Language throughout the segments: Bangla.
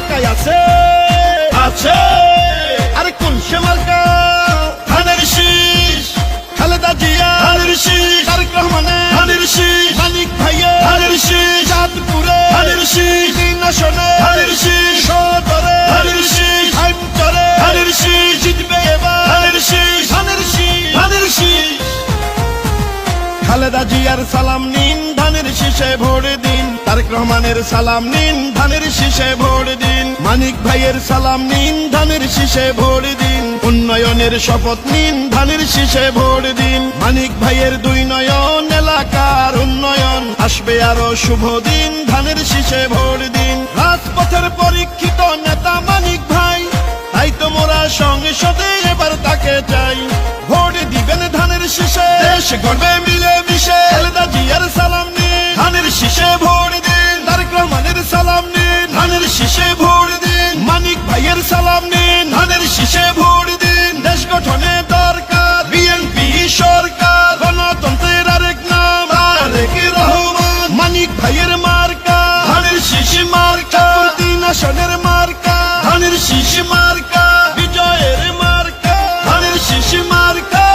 মার্কায় আছে আছে আরে কোন সে মার্কা ধানের শীষ খালেদা জিয়া ধানের শীষ তারেক রহমানের ধানের শীষ মানিক ভাইয়া ধানের শীষ চাঁদপুরে ধানের শীষ তিন আসনে ধানের শীষ সদরে ধানের শীষ হাইমচরে ধানের শীষ জিতবে এবার ধানের শীষ ধানের শীষ ধানের শীষ খালেদা জিয়ার সালাম নিন ধানের শীষে ভোট দিন তারেক রহমানের সালাম নিন ধানের শীষে ভোট দিন মানিক ভাইয়ের সালাম নিন ধানের শীষে ভোট দিন উন্নয়নের শপথ নিন ধানের শীষে ভোট দিন মানিক ভাইয়ের দুই নয়ন এলাকার উন্নয়ন আসবে আরো শুভ দিন ধানের শীষে ভোট দিন রাজপথের পরীক্ষিত নেতা মানিক ভাই তাই তো মোরা সংসদে এবার তাকে চাই ভোট দিবেন ধানের শীষে দেশ গড়বে মিলে মিশে খালেদা জিয়ার সালাম নিন ধানের শীষে ভোট দিন তারেক রহমানের সালাম নিন ধানের শীষে ভোট দিন মানিক ভাইয়ের সালাম নিন ধানের শীষে ভোট দিন দেশ গঠনে দরকার বিএনপি সরকার গণতন্ত্রের আরেক নাম তারেক রহমান মানিক ভাইয়ের মার্কা ধানের শীষ মার্কা তিন আসনের মার্কা ধানের শীষ মার্কা বিজয়ের মার্কা ধানের শীষ মার্কা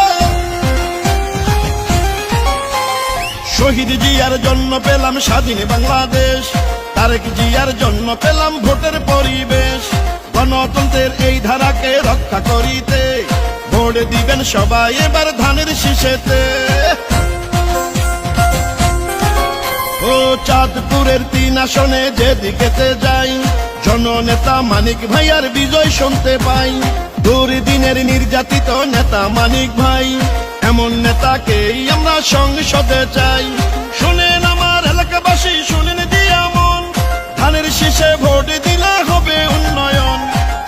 শহীদ জিয়ার জন্য পেলাম স্বাধীন বাংলাদেশ তারেক জিয়ার জন্য পেলাম ভোটের পরিবেশ গণতন্ত্রের এই ধারাকে রক্ষা করিতে ভোট দিবেন সবাই এবার ধানের শীষেতে ও চাঁদপুরের তিন আসনে যেদিকেতে যাই জননেতা মানিক ভাইয়ার বিজয় শুনতে পাই দুর্দিনের নির্যাতিত নেতা মানিক ভাই এমন নেতাকেই আমরা সংসদে চাই শুনেন আমার এলাকাবাসী শুনেন দিয়া মন ধানের শীষে ভোট দিলে হবে উন্নয়ন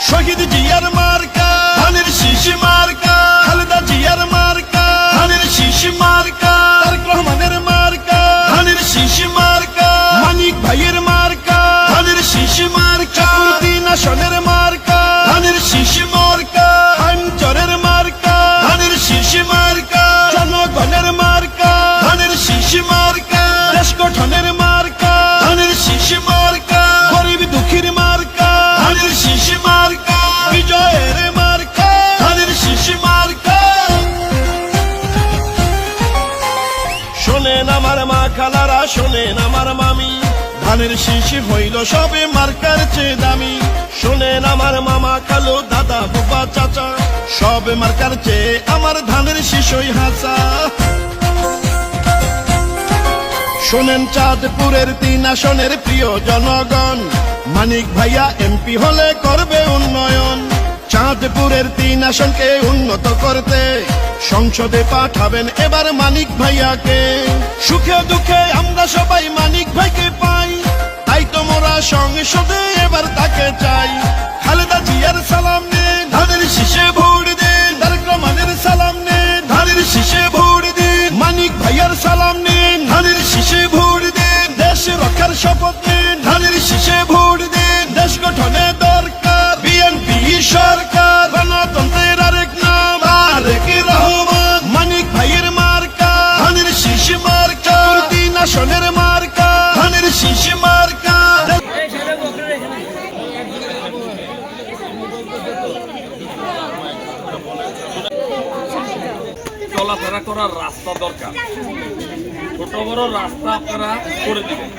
শহীদ জিয়ার মার্কা ধানের শীষ মার্কা খালেদা জিয়ার মার্কা ধানের শীষ মার্কা তারেক রহমানের মার্কা ধানের শীষ মার্কা মানিক ভাইয়ের মার্কা ধানের শীষ মার্কা তিন আসনের মার্কা ধানের শীষ মার্কা হাইমচরের মার্কা ধানের শীষ মার্কা জনগণের মার্কা ধানের শীষ মার্কা দেশ গঠনের মার্কা ধানের শীষ মার্কা গরিব দুঃখীর মার্কা ধানের শীষ মার্কা বিজয়ের মার্কা ধানের শীষ মার্কা শোনেন আমার মা খালারা শোনেন আমার মামি ধানের শীষ হইল সবে মার্কার চেয়ে দামি শোনেন আমার মামা খালু দাদা বুবা চাচা সব মার্কার চেয়ে আমার ধানের শীষই হাসা শোনেন চাঁদপুরের তিন আসনের প্রিয় জনগণ মানিক ভাইয়া এমপি হলে করবে উন্নয়ন চাঁদপুরের তিন আসনকে উন্নত করতে সংসদে পাঠাবেন এবার মানিক ভাইয়াকে সুখে দুঃখে আমরা সবাই মানিক ভাইকে পাই তাই তো মোরা সংসদে এবার তাকে চাই খালেদা জিয়ার সালাম নিন ধানের শীষে ভোট দিন তারেক রহমানের সালাম নিন ধানের শীষে ভোট দিন মানিক ভাইয়ার সালাম নিন ধানের শীষে ভোট দিন দেশ রক্ষার শপথ নিন ধানের শীষে ভোট দিন দেশ গঠনে দরকার বিএনপি সরকার গণতন্ত্রের আরেক নাম তারেক রহমান মানিক ভাইয়ের মার্কা ধানের শীষ মার্কা তিন আসনের মার্কা ধানের শীষ মার্কা চলাফেরা করার রাস্তা দরকার ছোট বড় রাস্তা আপনারা করে দিবেন